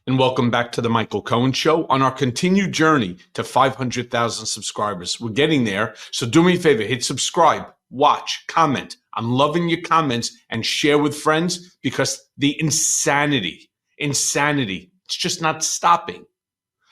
And welcome back to the Michael Cohen Show on our continued journey to 500,000 subscribers. We're getting there, so do me a favor, hit subscribe, watch, comment. I'm loving your comments and share with friends because the insanity, it's just not stopping.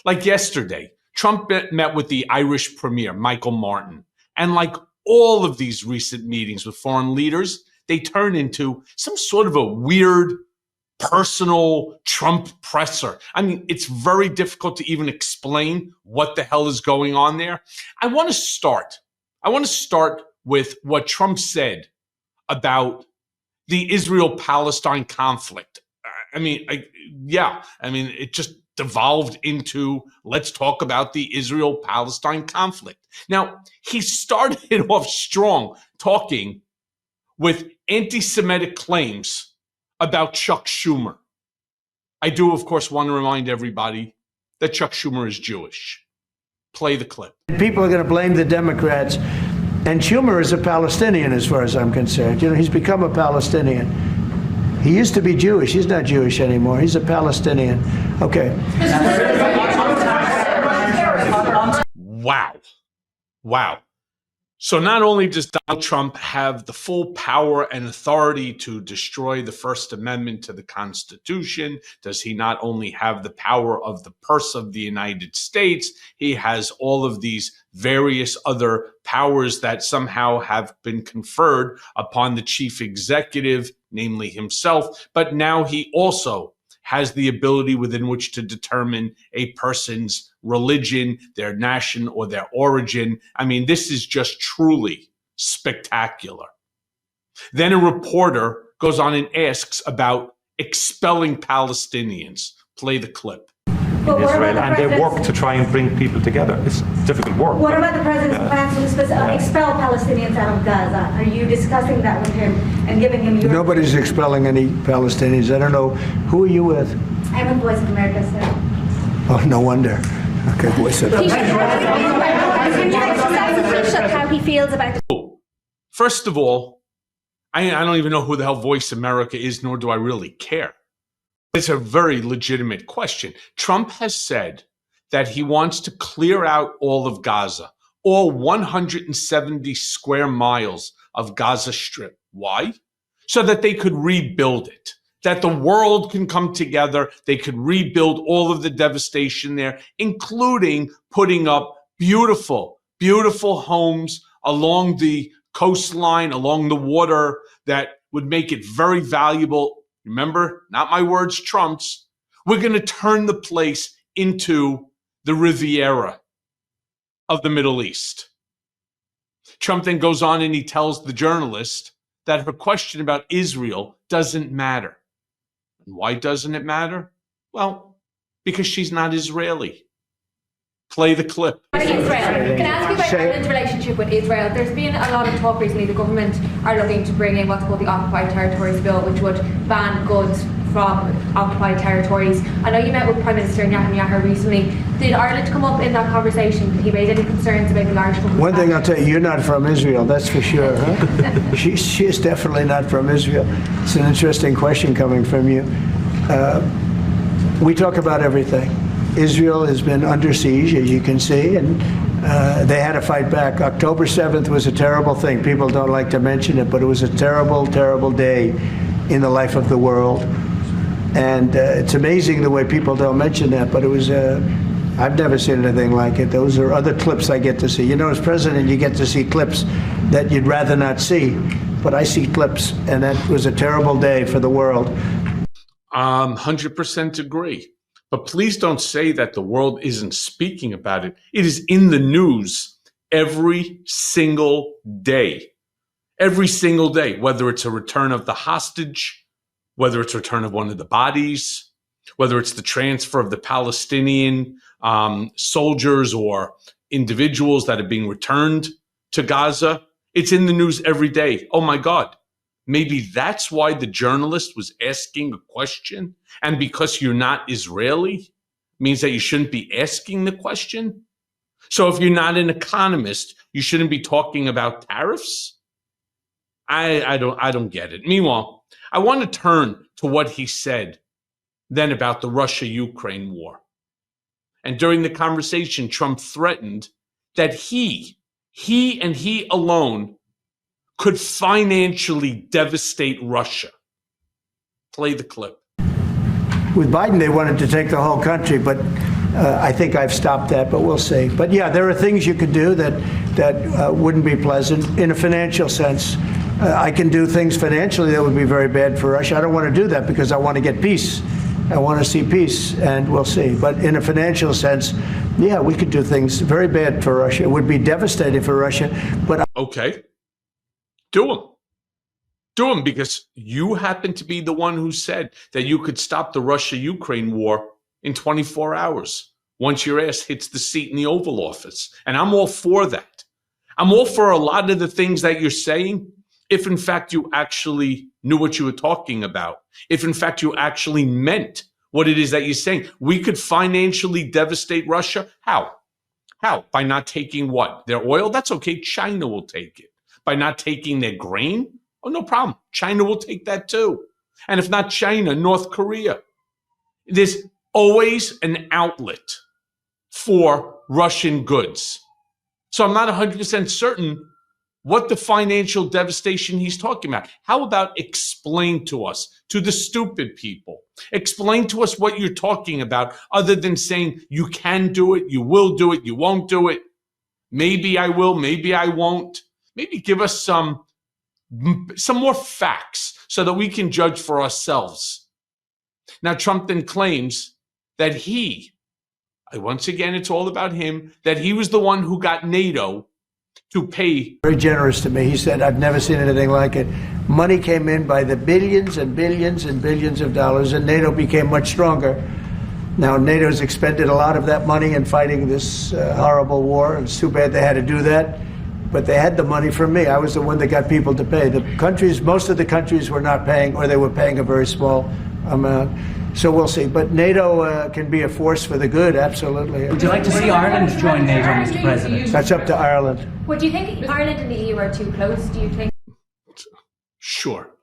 Like yesterday, Trump met with the Irish Premier, Micheal Martin. And like all of these recent meetings with foreign leaders, they turn into some sort of a weird personal Trump presser. I mean, it's very difficult to even explain what the hell is going on there. I want to start with what Trump said about the Israel-Palestine conflict. It just devolved into, let's talk about the Israel-Palestine conflict. Now, he started off strong talking with anti-Semitic claims about Chuck Schumer. I do, of course, want to remind everybody that Chuck Schumer is Jewish. Play the clip. People are going to blame the Democrats, and Schumer is a Palestinian as far as I'm concerned. You know, he's become a Palestinian. He used to be Jewish. He's not Jewish anymore. He's a Palestinian. Okay. Wow. So not only does Donald Trump have the full power and authority to destroy the First Amendment to the Constitution, does he not only have the power of the purse of the United States, he has all of these various other powers that somehow have been conferred upon the chief executive, namely himself, but now he also has the ability within which to determine a person's religion, their nation, or their origin. I mean, this is just truly spectacular. Then a reporter goes on and asks about expelling Palestinians. Play the clip. In Israel, and they work to try and bring people together. It's difficult work. What about the president's plans to expel Palestinians out of Gaza? Are you discussing that with him and giving him your... Nobody's expelling any Palestinians. I don't know. Who are you with? I'm with Voice of America, sir. Oh, no wonder. Okay, Voice of America. How he feels about... First of all, I don't even know who the hell Voice America is, nor do I really care. It's a very legitimate question. Trump has said that he wants to clear out all of Gaza, all 170 square miles of Gaza Strip. Why? So that they could rebuild it, that the world can come together. They could rebuild all of the devastation there, including putting up beautiful, beautiful homes along the coastline, along the water that would make it very valuable. Remember, not my words, Trump's. We're going to turn the place into the Riviera of the Middle East. Trump then goes on and he tells the journalist that her question about Israel doesn't matter. And why doesn't it matter? Well, because she's not Israeli. Play the clip. Israel. Can I ask you about Ireland's relationship with Israel? There's been a lot of talk recently. The government are looking to bring in what's called the Occupied Territories Bill, which would ban goods from occupied territories. I know you met with Prime Minister Netanyahu recently. Did Ireland come up in that conversation? Did he raise any concerns about the large government? One thing I'll tell you, you're not from Israel, that's for sure, huh? She is definitely not from Israel. It's an interesting question coming from you. We talk about everything. Israel has been under siege, as you can see, and they had to fight back. October 7th was a terrible thing. People don't like to mention it, but it was a terrible, terrible day in the life of the world. And it's amazing the way people don't mention that, but it was, I've never seen anything like it. Those are other clips I get to see. You know, as president, you get to see clips that you'd rather not see, but I see clips, and that was a terrible day for the world. 100% agree. But please don't say that the world isn't speaking about it. It is in the news every single day. Every single day, whether it's a return of the hostage, whether it's return of one of the bodies, whether it's the transfer of the Palestinian soldiers or individuals that are being returned to Gaza. It's in the news every day. Oh my God. Maybe that's why the journalist was asking a question. And because you're not Israeli, means that you shouldn't be asking the question. So if you're not an economist, you shouldn't be talking about tariffs. I don't get it. Meanwhile, I want to turn to what he said then about the Russia-Ukraine war. And during the conversation, Trump threatened that he and he alone could financially devastate Russia. Play the clip. With Biden, they wanted to take the whole country, but I think I've stopped that, but we'll see. But yeah, there are things you could do that wouldn't be pleasant in a financial sense. I can do things financially that would be very bad for Russia. I don't want to do that because I want to get peace. I want to see peace, and we'll see. But in a financial sense, yeah, we could do things very bad for Russia. It would be devastating for Russia. But okay, do them. Do them, because you happen to be the one who said that you could stop the Russia-Ukraine war in 24 hours once your ass hits the seat in the Oval Office. And I'm all for that. I'm all for a lot of the things that you're saying, if in fact you actually knew what you were talking about, if in fact you actually meant what it is that you're saying. We could financially devastate Russia. How? How? By not taking what? Their oil? That's okay. China will take it. By not taking their grain? Oh, no problem. China will take that too. And if not China, North Korea. There's always an outlet for Russian goods. So I'm not 100% certain what the financial devastation he's talking about. How about explain to us, to the stupid people, explain to us what you're talking about, other than saying you can do it, you will do it, you won't do it. Maybe I will, maybe I won't. Maybe give us some more facts so that we can judge for ourselves. Now, Trump then claims that once again, it's all about him, that he was the one who got NATO to pay. Very generous to me. He said, I've never seen anything like it. Money came in by the billions and billions and billions of dollars, and NATO became much stronger. Now, NATO's expended a lot of that money in fighting this horrible war, and it's too bad they had to do that. But they had the money from me. I was the one that got people to pay. The countries, most of the countries were not paying, or they were paying a very small amount. So we'll see. But NATO can be a force for the good, absolutely. Would you like to see Ireland join NATO, Mr. President? That's up to Ireland. Well, do you think Ireland and the EU are too close? Do you think? Sure.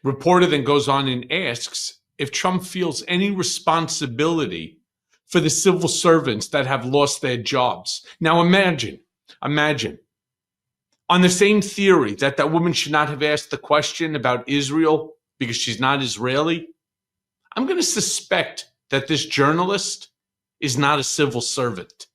Reporter then goes on and asks if Trump feels any responsibility for the civil servants that have lost their jobs. Now imagine, on the same theory that woman should not have asked the question about Israel because she's not Israeli, I'm going to suspect that this journalist is not a civil servant.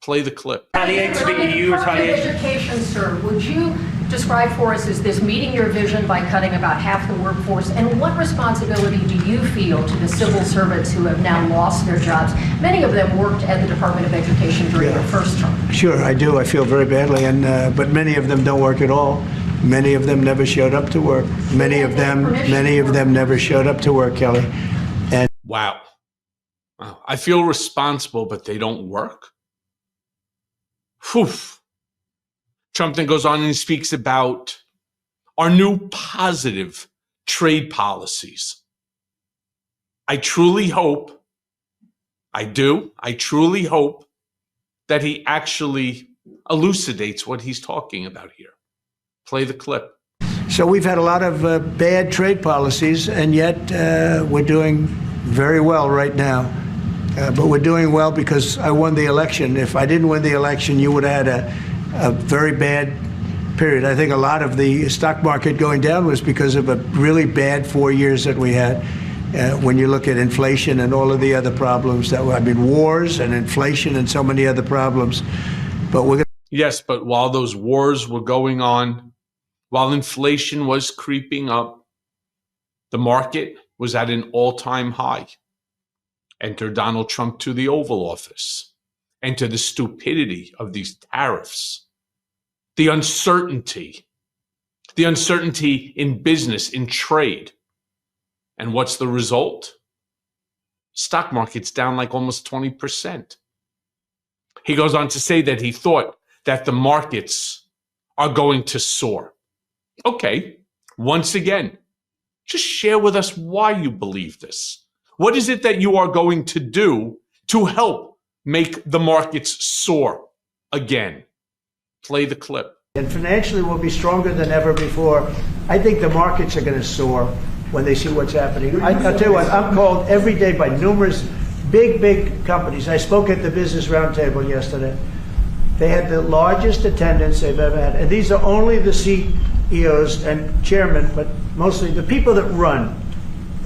Play the clip. Retaliate to the EU retaliation. Education, sir, would you describe for us, is this meeting your vision by cutting about half the workforce? And what responsibility do you feel to the civil servants who have now lost their jobs? Many of them worked at the Department of Education during their first term. Sure, I do. I feel very badly, but many of them don't work at all. Many of them never showed up to work. Many of them never showed up to work, Kelly. And wow. I feel responsible, but they don't work. Whew. Trump then goes on and he speaks about our new positive trade policies. I truly hope that he actually elucidates what he's talking about here. Play the clip. so we've had a lot of bad trade policies, and yet we're doing very well right now. But we're doing well because I won the election. If I didn't win the election, you would have had a very bad period. I think a lot of the stock market going down was because of a really bad 4 years that we had. When you look at inflation and all of the other problems wars and inflation and so many other problems. But we're Yes, but while those wars were going on, while inflation was creeping up, the market was at an all-time high. Enter Donald Trump to the Oval Office. Enter the stupidity of these tariffs. The uncertainty in business, in trade. And what's the result? Stock market's down like almost 20%. He goes on to say that he thought that the markets are going to soar. Okay, once again, just share with us why you believe this. What is it that you are going to do to help make the markets soar again? Play the clip. And financially, we'll be stronger than ever before. I think the markets are going to soar. when they see what's happening. I'll tell you what, I'm called every day by numerous big companies. I spoke at the Business Roundtable yesterday. They had the largest attendance they've ever had. And these are only the CEOs and chairmen, but mostly the people that run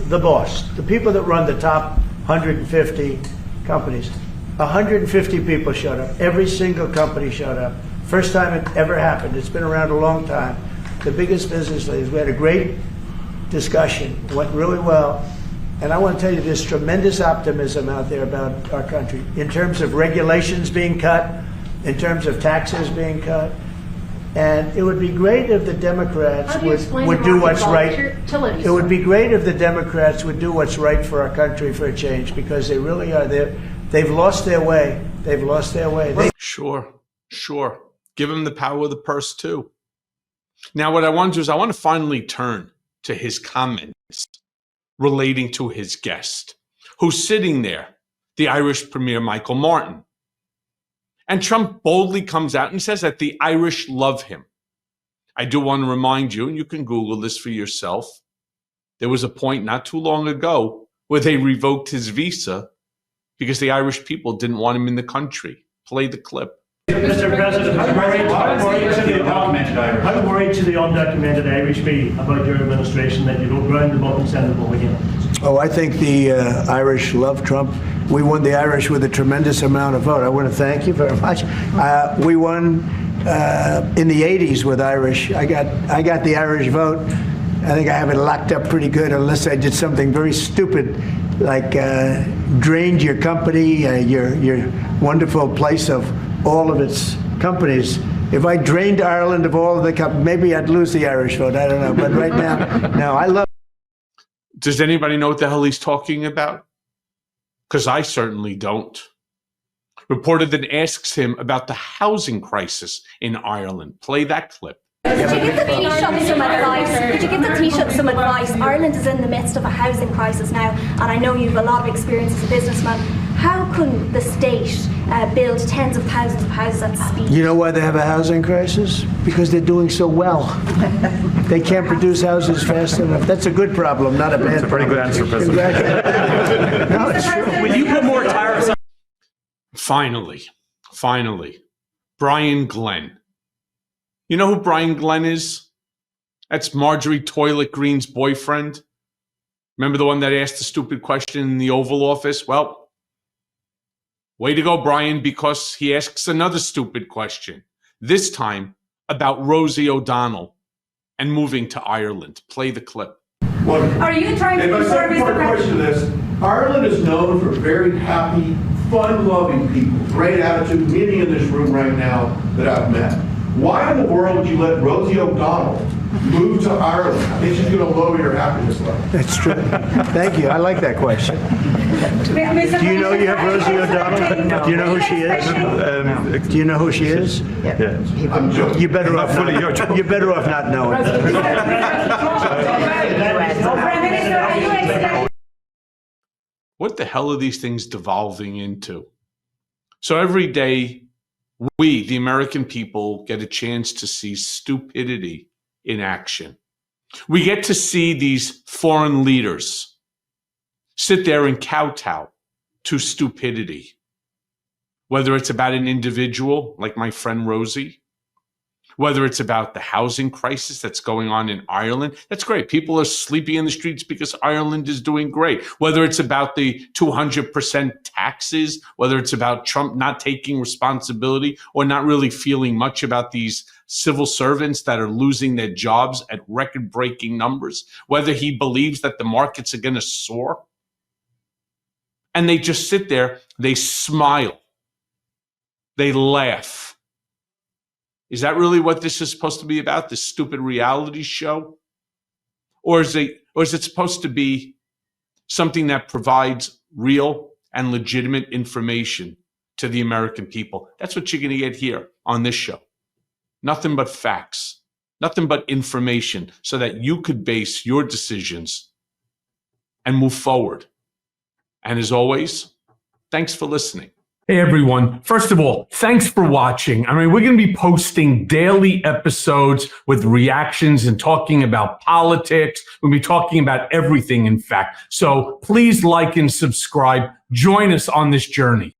the boss, the people that run the top 150 companies. 150 people showed up. Every single company showed up. First time it ever happened. It's been around a long time. The biggest business leaders. We had a great discussion. It went really well. And I want to tell you, there's tremendous optimism out there about our country in terms of regulations being cut, in terms of taxes being cut. And it would be great if the Democrats would do what's right. It would be great if the Democrats would do what's right for our country for a change, because they really are there. They've lost their way. They've lost their way. Sure. Give him the power of the purse too. Now, what I want to do is I want to finally turn to his comments relating to his guest, who's sitting there, the Irish Premier Micheal Martin. And Trump boldly comes out and says that the Irish love him. I do want to remind you, and you can Google this for yourself, there was a point not too long ago where they revoked his visa because the Irish people didn't want him in the country. Play the clip. Mr. President, how worried should the undocumented Irish be about your administration that you don't round them up and send them home again? Oh, I think the Irish love Trump. We won the Irish with a tremendous amount of vote. I want to thank you very much. We won in the 80s with Irish. I got the Irish vote. I think I have it locked up pretty good, unless I did something very stupid, like drained your company, your wonderful place of all of its companies. If I drained Ireland of all of the companies, maybe I'd lose the Irish vote. I don't know. But right now, no, I love. Does anybody know what the hell he's talking about? Because I certainly don't. Reported that asks him about the housing crisis in Ireland. Play that clip. Could you give the Taoiseach some advice? Could you give the Taoiseach some advice? Ireland is in the midst of a housing crisis now, and I know you have a lot of experience as a businessman. How can the state build tens of thousands of houses at speed? You know why they have a housing crisis? Because they're doing so well. They can't produce houses fast enough. That's a good problem, not a bad problem. That's a pretty good answer, President. No, it's true. Will you put more tariffs on? Finally, Brian Glenn. You know who Brian Glenn is? That's Marjorie Toilet Green's boyfriend. Remember the one that asked the stupid question in the Oval Office? Well, way to go, Brian, because he asks another stupid question, this time about Rosie O'Donnell and moving to Ireland. Play the clip. Are you trying to preserve second part question to this, Ireland is known for very happy, fun-loving people, great attitude, many in this room right now that I've met. Why in the world would you let Rosie O'Donnell move to Ireland? I think she's going to lower your happiness level. That's true. Thank you. I like that question. Do you know you have Rosie O'Donnell? Do you know who she is? Do you know who she is? Yeah. I'm joking. You're better off not knowing. What the hell are these things devolving into? So every day, we, the American people, get a chance to see stupidity in action. We get to see these foreign leaders sit there and kowtow to stupidity. Whether it's about an individual like my friend Rosie, whether it's about the housing crisis that's going on in Ireland, that's great. People are sleeping in the streets because Ireland is doing great. Whether it's about the 200% taxes, whether it's about Trump not taking responsibility or not really feeling much about these civil servants that are losing their jobs at record-breaking numbers, whether he believes that the markets are going to soar. And they just sit there, they smile, they laugh. Is that really what this is supposed to be about, this stupid reality show? Or is it supposed to be something that provides real and legitimate information to the American people? That's what you're going to get here on this show. Nothing but facts, nothing but information so that you could base your decisions and move forward. And as always, thanks for listening. Hey everyone. First of all, thanks for watching. I mean, we're going to be posting daily episodes with reactions and talking about politics. We'll be talking about everything, in fact. So please like and subscribe. Join us on this journey.